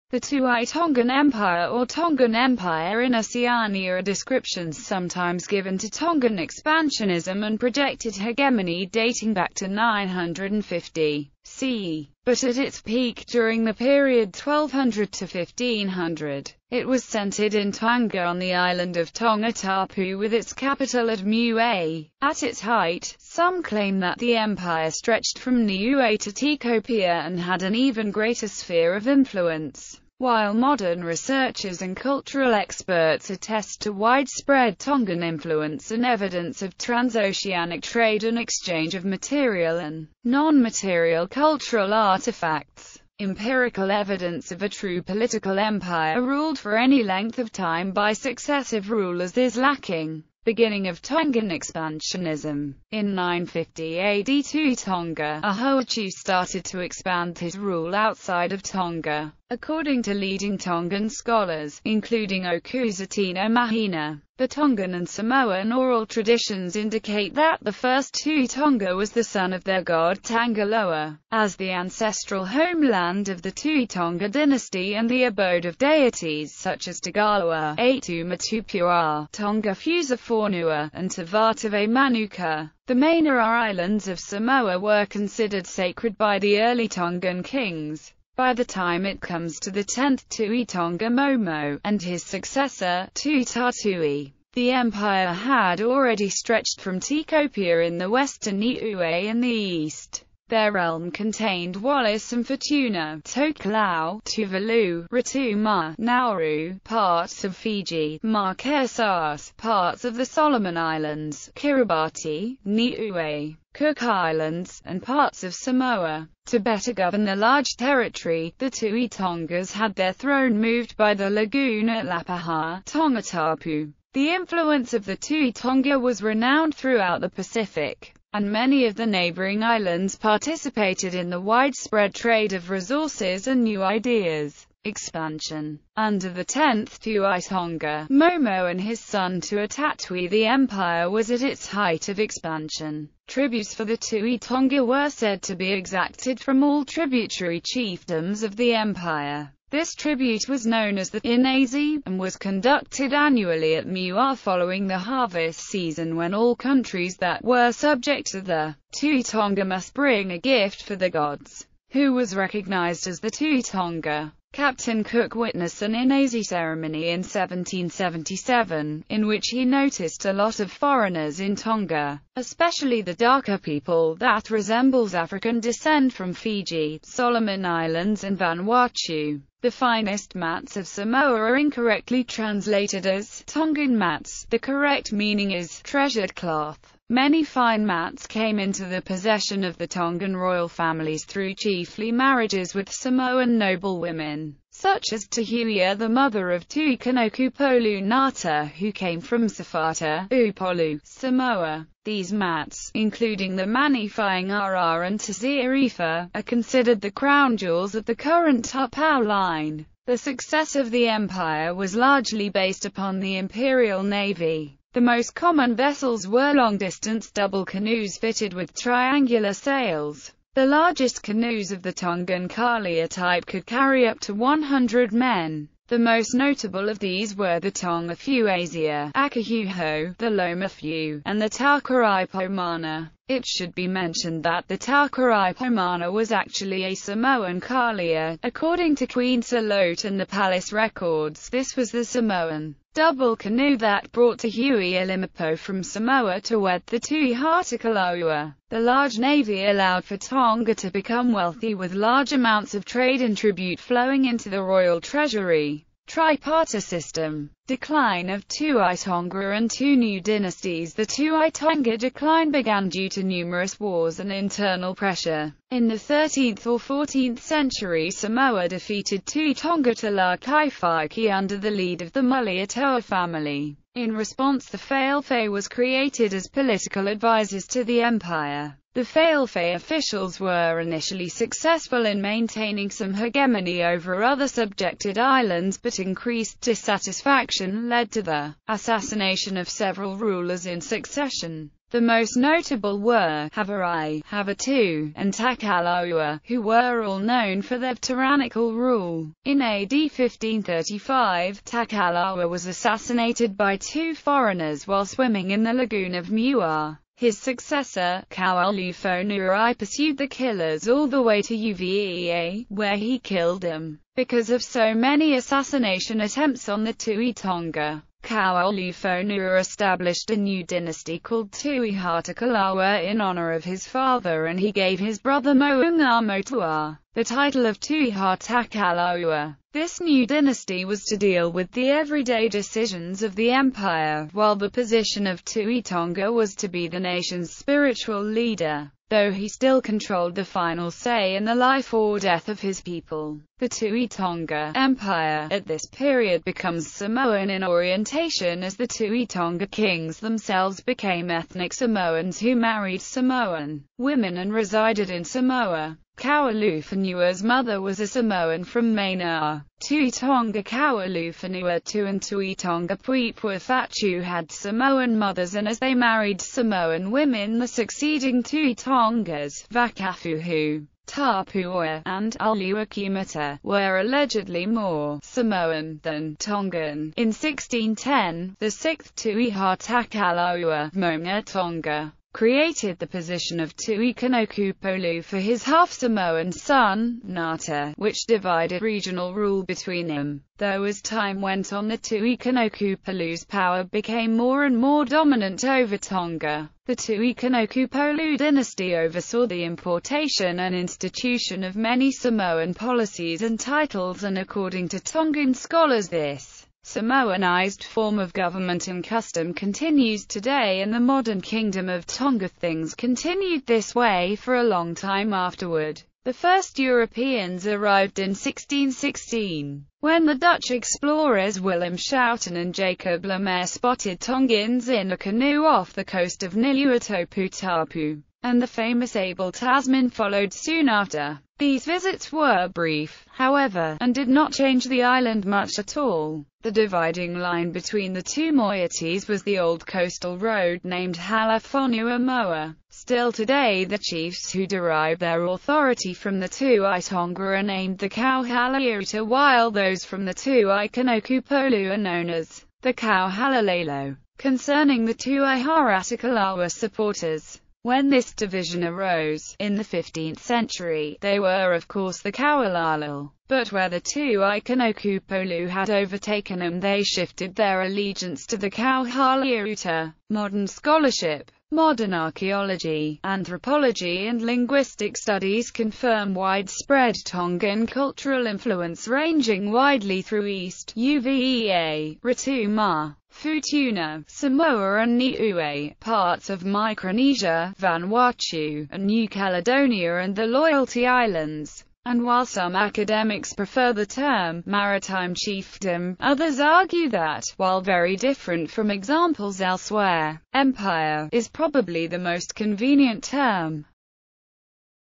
The Tuʻi Tongan Empire or Tongan Empire in Oceania are descriptions sometimes given to Tongan expansionism and projected hegemony dating back to 950 CE, but at its peak during the period 1200 to 1500, it was centered in Tonga on the island of Tongatapu with its capital at Niue. At its height, some claim that the empire stretched from Niue to Tikopia and had an even greater sphere of influence, while modern researchers and cultural experts attest to widespread Tongan influence and evidence of transoceanic trade and exchange of material and non-material cultural artifacts. Empirical evidence of a true political empire ruled for any length of time by successive rulers is lacking. Beginning of Tongan expansionism. In 950 AD, Tuʻi Tonga, Ahoachu started to expand his rule outside of Tonga. According to leading Tongan scholars, including Okuzatino Mahina, the Tongan and Samoan oral traditions indicate that the first Tuʻi Tonga was the son of their god Tangaloa, as the ancestral homeland of the Tuʻi Tonga dynasty and the abode of deities such as Tagaloa, Atumatupua, Tonga Fusafornua, and Tavatave Manuka. The Mainar Islands of Samoa were considered sacred by the early Tongan kings. By the time it comes to the 10th Tuʻi Tonga Momo, and his successor, Tuʻi, the empire had already stretched from Tikopia in the west to Niue in the east. Their realm contained Wallis and Futuna, Tokelau, Tuvalu, Rotuma, Nauru, parts of Fiji, Marquesas, parts of the Solomon Islands, Kiribati, Niue, Cook Islands, and parts of Samoa. To better govern the large territory, the Tuʻi Tongas had their throne moved by the lagoon at Lapaha, Tongatapu. The influence of the Tuʻi Tonga was renowned throughout the Pacific, and many of the neighboring islands participated in the widespread trade of resources and new ideas. Expansion. Under the 10th Tuʻi Tonga, Momo and his son Tuatatui, the empire was at its height of expansion. Tributes for the Tuʻi Tonga were said to be exacted from all tributary chiefdoms of the empire. This tribute was known as the Inazi, and was conducted annually at Miwa following the harvest season, when all countries that were subject to the Tuʻi Tonga must bring a gift for the gods, who was recognized as the Tuʻi Tonga. Captain Cook witnessed an Inazi ceremony in 1777, in which he noticed a lot of foreigners in Tonga, especially the darker people that resembles African descent from Fiji, Solomon Islands and Vanuatu. The finest mats of Samoa are incorrectly translated as Tongan mats. The correct meaning is treasured cloth. Many fine mats came into the possession of the Tongan royal families through chiefly marriages with Samoan noble women, such as Tahuia, the mother of Tuikanoku Nata, who came from Safata, Upolu, Samoa. These mats, including the Manifying Ara and Tazirifa, are considered the crown jewels of the current Tupau line. The success of the empire was largely based upon the Imperial Navy. The most common vessels were long-distance double canoes fitted with triangular sails. The largest canoes of the Tongan Kalia type could carry up to 100 men. The most notable of these were the Tonga Fuasia, Akahuho, the Loma Fu, and the Taukarai Pomana. It should be mentioned that the Taukarai Pomana was actually a Samoan Kalia. According to Queen Salote and the Palace records, this was the Samoan double canoe that brought Tahui Limapo from Samoa to wed the Tuʻi Hatakalaua. The large navy allowed for Tonga to become wealthy with large amounts of trade and tribute flowing into the royal treasury. Tripartite system. Decline of Tuʻi Tonga and two new dynasties. The Tuʻi Tonga decline began due to numerous wars and internal pressure. In the 13th or 14th century, Samoa defeated Tuʻi Tonga to La Kaifaki under the lead of the Muliatoa family. In response, the Failfei was created as political advisors to the empire. The Failfei officials were initially successful in maintaining some hegemony over other subjected islands, but increased dissatisfaction led to the assassination of several rulers in succession. The most notable were Havarai, Havatu, and Takalaua, who were all known for their tyrannical rule. In AD 1535, Takalaua was assassinated by 2 foreigners while swimming in the lagoon of Muar. His successor, Kaualufonurai, pursued the killers all the way to Uvea, where he killed them. Because of so many assassination attempts on the Tuʻi Tonga, Kaualufonurai established a new dynasty called Tuʻi Hatakalaua in honor of his father, and he gave his brother Mounga Motua the title of Tuʻi Hatakalaua. This new dynasty was to deal with the everyday decisions of the empire, while the position of Tuʻi Tonga was to be the nation's spiritual leader, though he still controlled the final say in the life or death of his people. The Tuʻi Tonga Empire at this period becomes Samoan in orientation, as the Tuʻi Tonga kings themselves became ethnic Samoans who married Samoan women and resided in Samoa. Kaualufonuai's mother was a Samoan from Maina'a. Tuʻi Tonga Kaualufonua II and Tuʻi Tonga Puipua Fatu had Samoan mothers, and as they married Samoan women, the succeeding Tuʻi Tongas, Vakafuhu, Tapua, and Aluakimata, were allegedly more Samoan than Tongan. In 1610, the 6th Tuʻi Hatakalaua, Mounga Tonga, created the position of Tuʻi Kanokupolu for his half-Samoan son, Ngata, which divided regional rule between them. Though as time went on, the Tuʻi Kanokupolu's power became more and more dominant over Tonga. The Tuʻi Kanokupolu dynasty oversaw the importation and institution of many Samoan policies and titles, and according to Tongan scholars, this Samoanized form of government and custom continues today in the modern Kingdom of Tonga. Things continued this way for a long time afterward. The first Europeans arrived in 1616, when the Dutch explorers Willem Schouten and Jacob Lemaire spotted Tongans in a canoe off the coast of Niuatopu, and the famous Abel Tasman followed soon after. These visits were brief, however, and did not change the island much at all. The dividing line between the two moieties was the old coastal road named Halafonua Moa. Still today, the chiefs who derived their authority from the Tuʻi Tonga are named the Kauhalaiuta, while those from the Tuʻi Kanokupolu are known as the Kauhalalelo. Concerning the Tuʻi Hatakalaua supporters, when this division arose, in the 15th century, they were of course the Kaualalil, but where the Tuʻi Kanokupolu had overtaken them, they shifted their allegiance to the Kauhalaiuta. Modern scholarship, modern archaeology, anthropology and linguistic studies confirm widespread Tongan cultural influence ranging widely through East Uvea, Rotuma, Futuna, Samoa and Niue, parts of Micronesia, Vanuatu, and New Caledonia and the Loyalty Islands. And while some academics prefer the term maritime chiefdom, others argue that, while very different from examples elsewhere, empire is probably the most convenient term.